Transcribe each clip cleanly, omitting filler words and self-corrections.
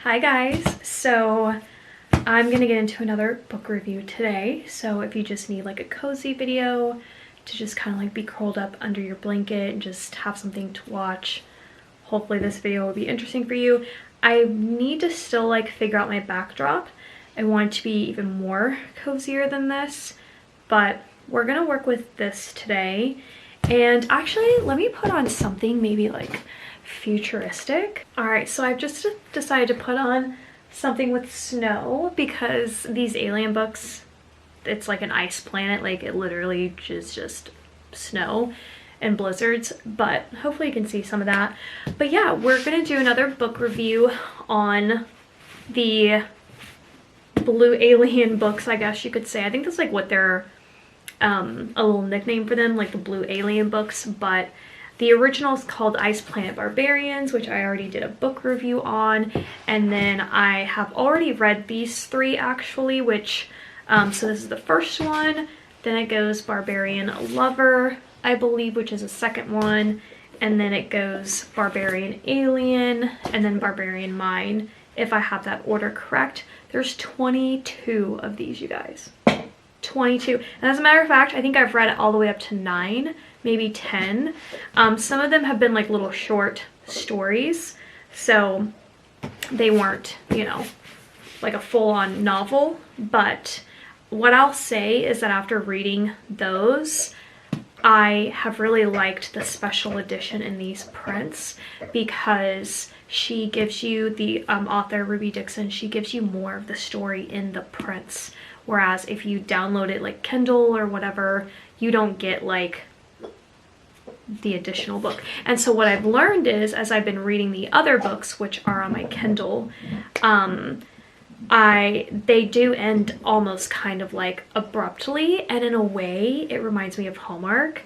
Hi guys, so I'm gonna get into another book review today. So if you just need like a cozy video to just kind of like be curled up under your blanket and just have something to watch, hopefully this video will be interesting for you. I need to still like figure out my backdrop. I want it to be even more cozier than this, but we're gonna work with this today. And actually, let me put on something maybe like futuristic. All right, so I've just decided to put on something with snow because these alien books, it's like an ice planet, like it literally is just snow and blizzards, but hopefully you can see some of that. But yeah, we're gonna do another book review on the blue alien books, I guess you could say. I think that's like what they're a little nickname for them, like the blue alien books, but the original is called Ice Planet Barbarians, which I already did a book review on. And then I have already read these three actually, which, so this is the first one. Then it goes Barbarian Lover, I believe, which is the second one. And then it goes Barbarian Alien, and then Barbarian Mine, if I have that order correct. There's 22 of these, you guys. 22. And as a matter of fact, I think I've read it all the way up to 9, maybe 10. Some of them have been like little short stories, so they weren't, you know, like a full-on novel. But what I'll say is that after reading those, I have really liked the special edition in these prints because she gives you, the author Ruby Dixon, she gives you more of the story in the prints. Whereas if you download it like Kindle or whatever, you don't get like the additional book. And so what I've learned is, as I've been reading the other books, which are on my Kindle, they do end almost kind of like abruptly, and in a way it reminds me of Hallmark.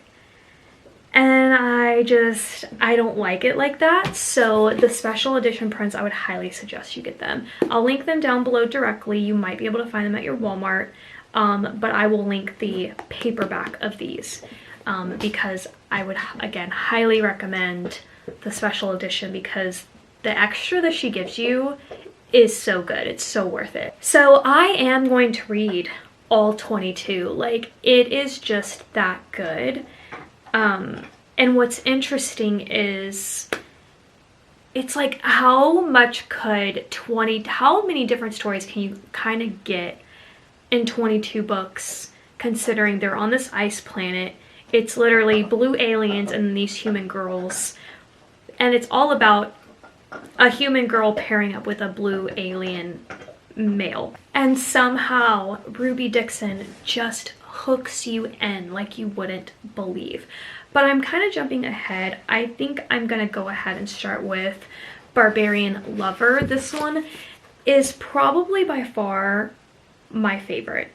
And I don't like it like that. So the special edition prints, I would highly suggest you get them. I'll link them down below directly. You might be able to find them at your Walmart. But I will link the paperback of these because I would, again, highly recommend the special edition because the extra that she gives you is so good. It's so worth it. So I am going to read all 22. Like, it is just that good. And what's interesting is it's like how many different stories can you kind of get in 22 books, considering they're on this ice planet. It's literally blue aliens and these human girls, and it's all about a human girl pairing up with a blue alien male. And somehow Ruby Dixon just hooks you in like you wouldn't believe. But I'm kind of jumping ahead. I think I'm gonna go ahead and start with Barbarian Lover. This one is probably by far my favorite.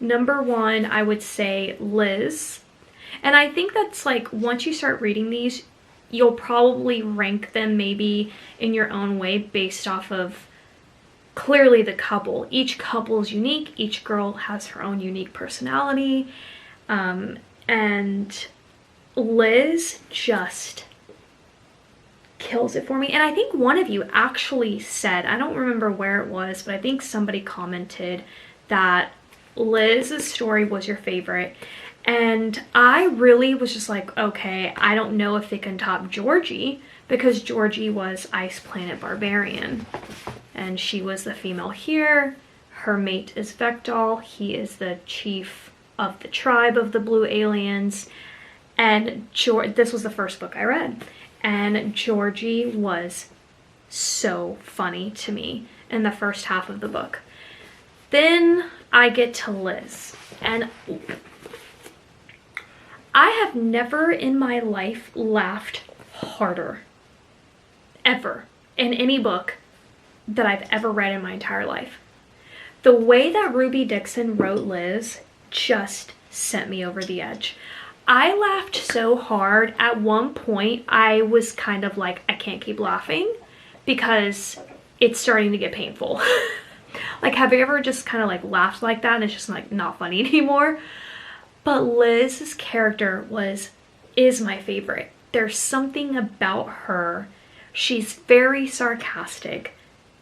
Number one, I would say Liz. And I think that's like, once you start reading these, you'll probably rank them maybe in your own way based off of clearly the couple. Each couple is unique. Each girl has her own unique personality. And Liz just kills it for me. And I think one of you actually said, I don't remember where it was, but I think somebody commented that Liz's story was your favorite. And I really was just like, okay, I don't know if they can top Georgie, because Georgie was Ice Planet Barbarian. And she was the female here. Her mate is Vectol. He is the chief of the tribe of the blue aliens. And this was the first book I read. And Georgie was so funny to me in the first half of the book. Then I get to Liz. And I have never in my life laughed harder, ever, in any book that I've ever read in my entire life. The way that Ruby Dixon wrote Liz just sent me over the edge. I laughed so hard. At one point, I was kind of like, I can't keep laughing because it's starting to get painful. Like, have you ever just kind of like laughed like that and it's just like not funny anymore? But Liz's character is my favorite. There's something about her. She's very sarcastic,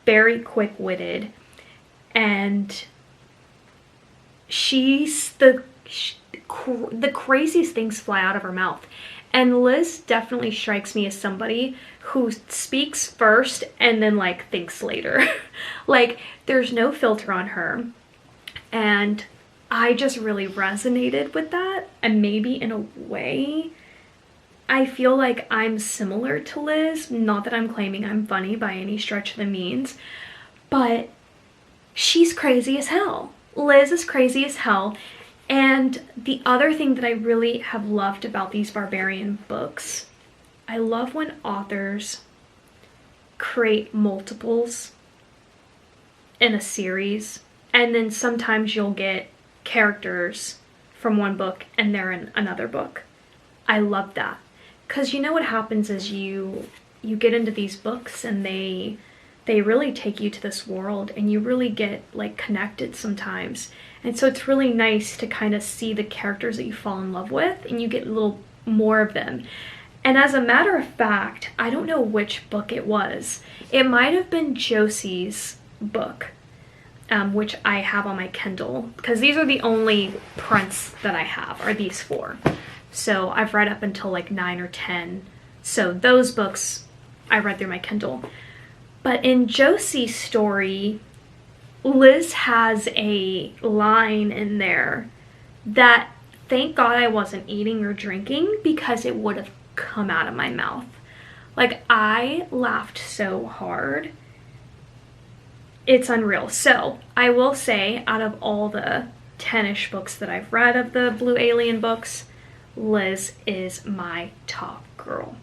very quick-witted, and the craziest things fly out of her mouth. And Liz definitely strikes me as somebody who speaks first and then like thinks later. Like, there's no filter on her, and I just really resonated with that. And maybe in a way I feel like I'm similar to Liz. Not that I'm claiming I'm funny by any stretch of the means, but she's crazy as hell. Liz is crazy as hell. And the other thing that I really have loved about these barbarian books, I love when authors create multiples in a series, and then sometimes you'll get characters from one book and they're in another book. I love that, because you know what happens is you get into these books and they really take you to this world, and you really get like connected sometimes. And so it's really nice to kind of see the characters that you fall in love with, and you get a little more of them. And as a matter of fact, I don't know which book it was. It might have been Josie's book, which I have on my Kindle, because these are the only prints that I have, are these 4. So I've read up until like 9 or 10. So those books I read through my Kindle. But in Josie's story, Liz has a line in there that, thank God I wasn't eating or drinking, because it would have come out of my mouth. Like, I laughed so hard. It's unreal. So I will say, out of all the 10-ish books that I've read of the Blue Alien books, Liz is my top girl.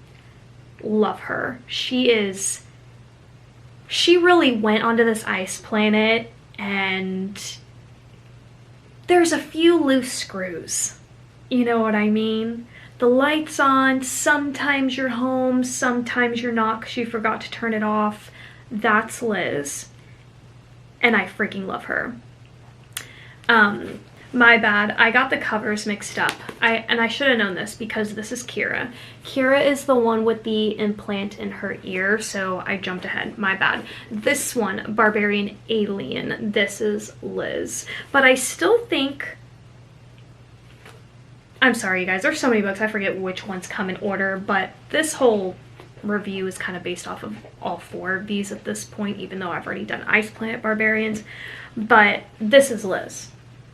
Love her. She really went onto this ice planet, and there's a few loose screws. You know what I mean? The light's on, sometimes you're home, sometimes you're not because you forgot to turn it off. That's Liz. And I freaking love her. My bad, I got the covers mixed up. I should have known this, because this is Kira. Kira is the one with the implant in her ear, so I jumped ahead, my bad. This one, Barbarian Alien, this is Liz. But I still think, I'm sorry you guys, there's so many books, I forget which ones come in order, but this whole review is kind of based off of all 4 of these at this point, even though I've already done Ice Planet Barbarians. But this is Liz.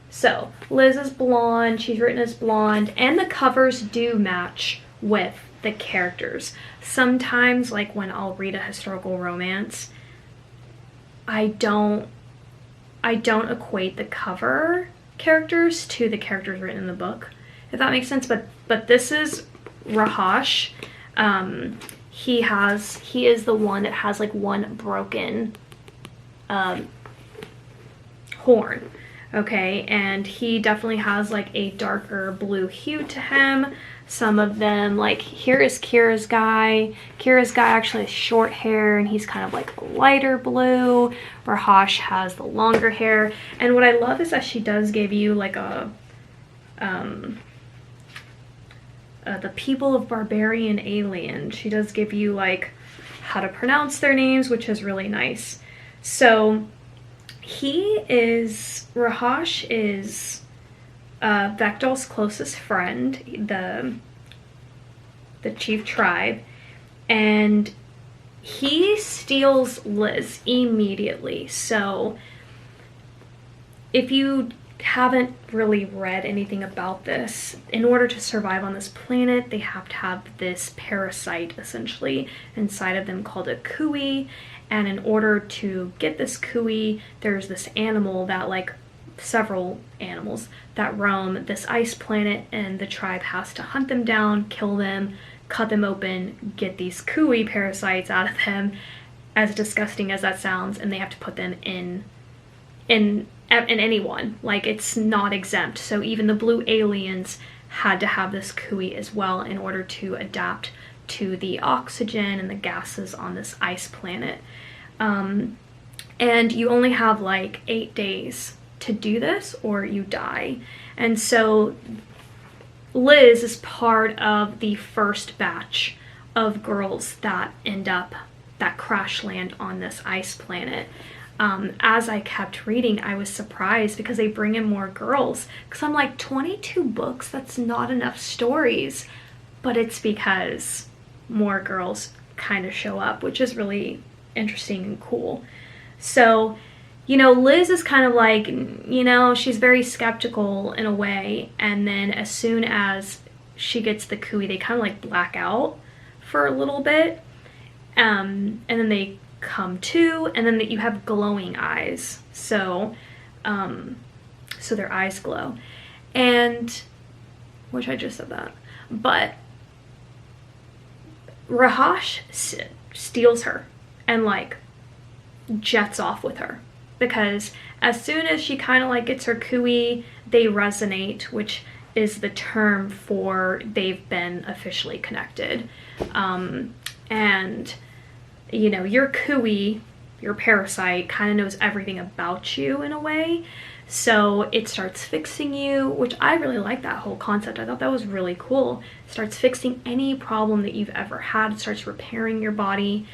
So Liz is blonde, she's written as blonde, and the covers do match with the characters. Sometimes, like when I'll read a historical romance, I don't equate the cover characters to the characters written in the book, if that makes sense. But this is Rahash. He is the one that has like one broken horn. Okay, and he definitely has like a darker blue hue to him. Some of them, like here is Kira's guy. Kira's guy actually has short hair, and he's kind of like a lighter blue. Rahash has the longer hair. And what I love is that she does give you like a the people of Barbarian Alien. She does give you like how to pronounce their names, which is really nice. So Rahash is Vektal's closest friend, the chief tribe, and he steals Liz immediately. So if you haven't really read anything about this, in order to survive on this planet, they have to have this parasite essentially inside of them called a kui. And in order to get this kui, there's this animal that, like several animals that roam this ice planet, and the tribe has to hunt them down, kill them, cut them open, get these kui parasites out of them, as disgusting as that sounds, and they have to put them in anyone. Like, it's not exempt. So even the blue aliens had to have this kui as well in order to adapt to the oxygen and the gases on this ice planet. And you only have like 8 days to do this or you die. And so Liz is part of the first batch of girls that end up that crash land on this ice planet. As I kept reading, I was surprised because they bring in more girls, because I'm like, 22 books, that's not enough stories. But it's because more girls kind of show up, which is really interesting and cool. So, you know, Liz is kind of like, you know, she's very skeptical in a way, and then as soon as she gets the Kui, they kind of like black out for a little bit, and then they come to, and then you have glowing eyes, so so their eyes glow, and which I just said that, but Rahash steals her and like jets off with her, because as soon as she kind of like gets her Kui, they resonate, which is the term for they've been officially connected. And you know, your Kui, your parasite, kind of knows everything about you in a way, so it starts fixing you, which I really like that whole concept. I thought that was really cool. It starts fixing any problem that you've ever had. It starts repairing your body,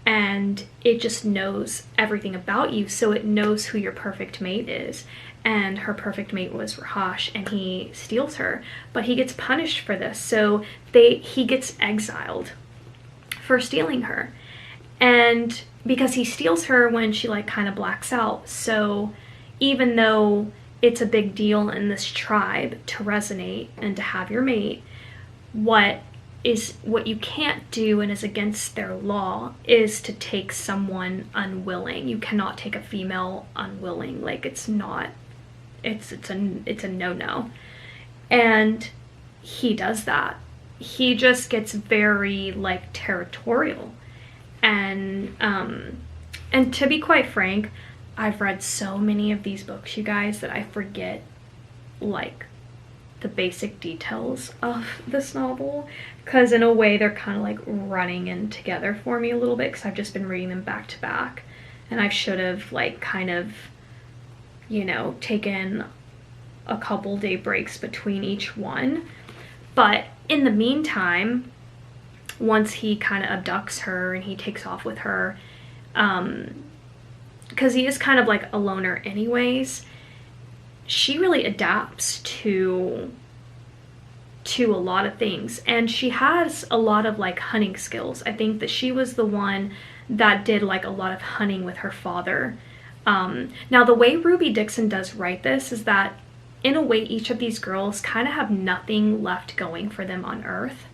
and it just knows everything about you, so it knows who your perfect mate is. And her perfect mate was Rahash, and he steals her, but he gets punished for this, so he gets exiled for stealing her. And because he steals her when she like kind of blacks out, so even though it's a big deal in this tribe to resonate and to have your mate, what you can't do, and is against their law, is to take someone unwilling. You cannot take a female unwilling. Like, it's a no-no. And he does that. He just gets very like territorial. And to be quite frank, I've read so many of these books, you guys, that I forget like the basic details of this novel, because in a way they're kind of like running in together for me a little bit, because I've just been reading them back to back, and I should have like kind of, you know, taken a couple day breaks between each one. But in the meantime, once he kind of abducts her and he takes off with her, because he is kind of like a loner anyways, she really adapts to a lot of things, and she has a lot of like hunting skills. I think that she was the one that did like a lot of hunting with her father. Now the way Ruby Dixon does write this is that in a way each of these girls kind of have nothing left going for them on Earth.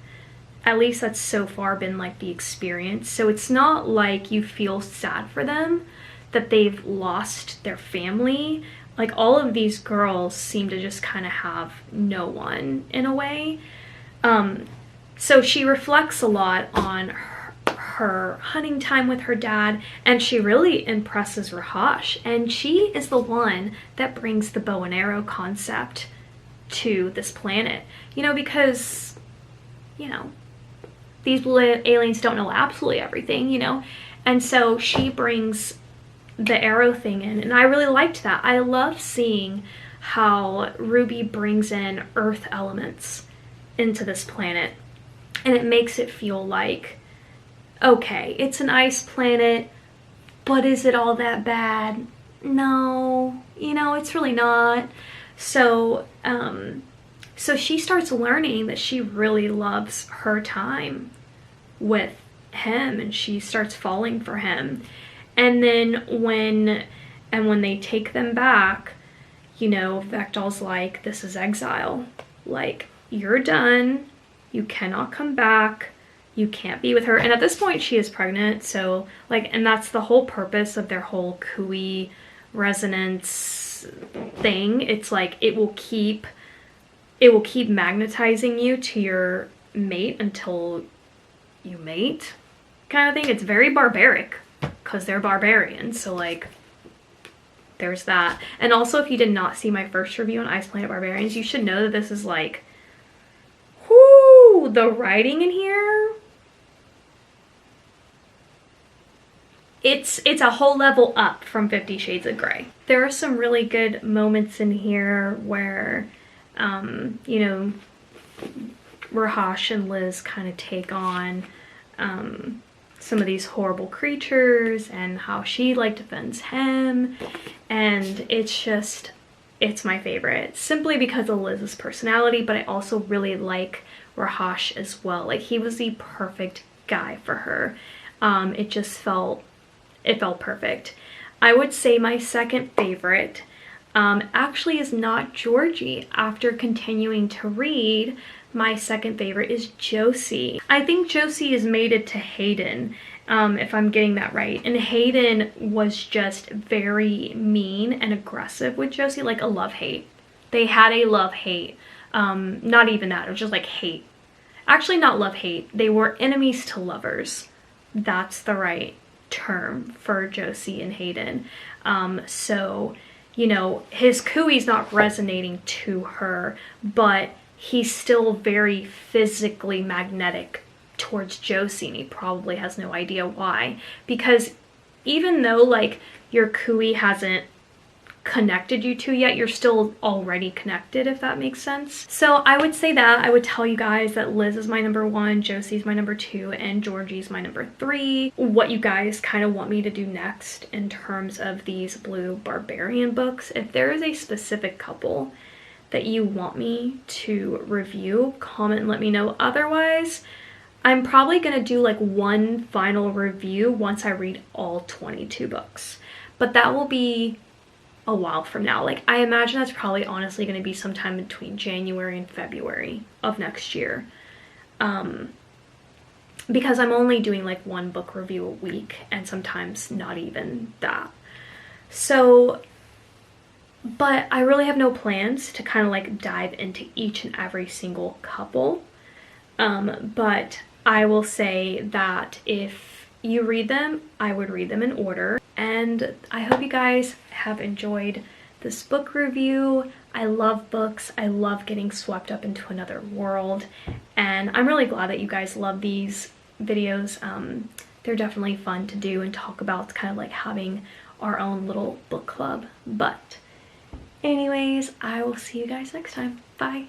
At least that's so far been like the experience. So it's not like you feel sad for them that they've lost their family. Like, all of these girls seem to just kind of have no one in a way. So she reflects a lot on her hunting time with her dad, and she really impresses Rahash, and she is the one that brings the bow and arrow concept to this planet, you know, because, you know, these aliens don't know absolutely everything, you know, and so she brings the arrow thing in, and I really liked that. I love seeing how Ruby brings in earth elements into this planet, and it makes it feel like, okay, it's an ice planet, but is it all that bad? No, you know, it's really not. So so she starts learning that she really loves her time with him, and she starts falling for him. And then when they take them back, you know, Vektal's like, this is exile. Like, you're done. You cannot come back. You can't be with her. And at this point, she is pregnant. So, like, and that's the whole purpose of their whole Kui resonance thing. It's like, it will keep magnetizing you to your mate until you mate, kind of thing. It's very barbaric, because they're barbarians, so like there's that. And also, if you did not see my first review on Ice Planet Barbarians, you should know that this is like, whoo, the writing in here, it's a whole level up from 50 Shades of Grey. There are some really good moments in here where you know, Rahash and Liz kind of take on some of these horrible creatures and how she like defends him, and it's my favorite simply because of Liz's personality, but I also really like Rahash as well. Like, he was the perfect guy for her. It felt perfect. I would say my second favorite actually is not Georgie. After continuing to read, my second favorite is Josie. I think Josie is mated to Hayden, if I'm getting that right. And Hayden was just very mean and aggressive with Josie, like a love-hate. They had a love-hate. Not even that, it was just like hate. Actually, not love-hate. They were enemies to lovers. That's the right term for Josie and Hayden. So, you know, his cooey's not resonating to her, but he's still very physically magnetic towards Josie, and he probably has no idea why. Because even though, like, your cooey hasn't connected you two yet, you're still already connected, if that makes sense. So I would say that I would tell you guys that Liz is my number 1, Josie's my number 2, and Georgie's my number 3. What you guys kind of want me to do next in terms of these Blue Barbarian books, if there is a specific couple that you want me to review, comment and let me know. Otherwise, I'm probably gonna do like one final review once I read all 22 books, but that will be a while from now. Like, I imagine that's probably honestly going to be sometime between January and February of next year, because I'm only doing like one book review a week, and sometimes not even that. So, but I really have no plans to kind of like dive into each and every single couple, but I will say that if you read them, I would read them in order. And I hope you guys have enjoyed this book review. I love books. I love getting swept up into another world. And I'm really glad that you guys love these videos. They're definitely fun to do and talk about. It's kind of like having our own little book club. But anyways, I will see you guys next time. Bye.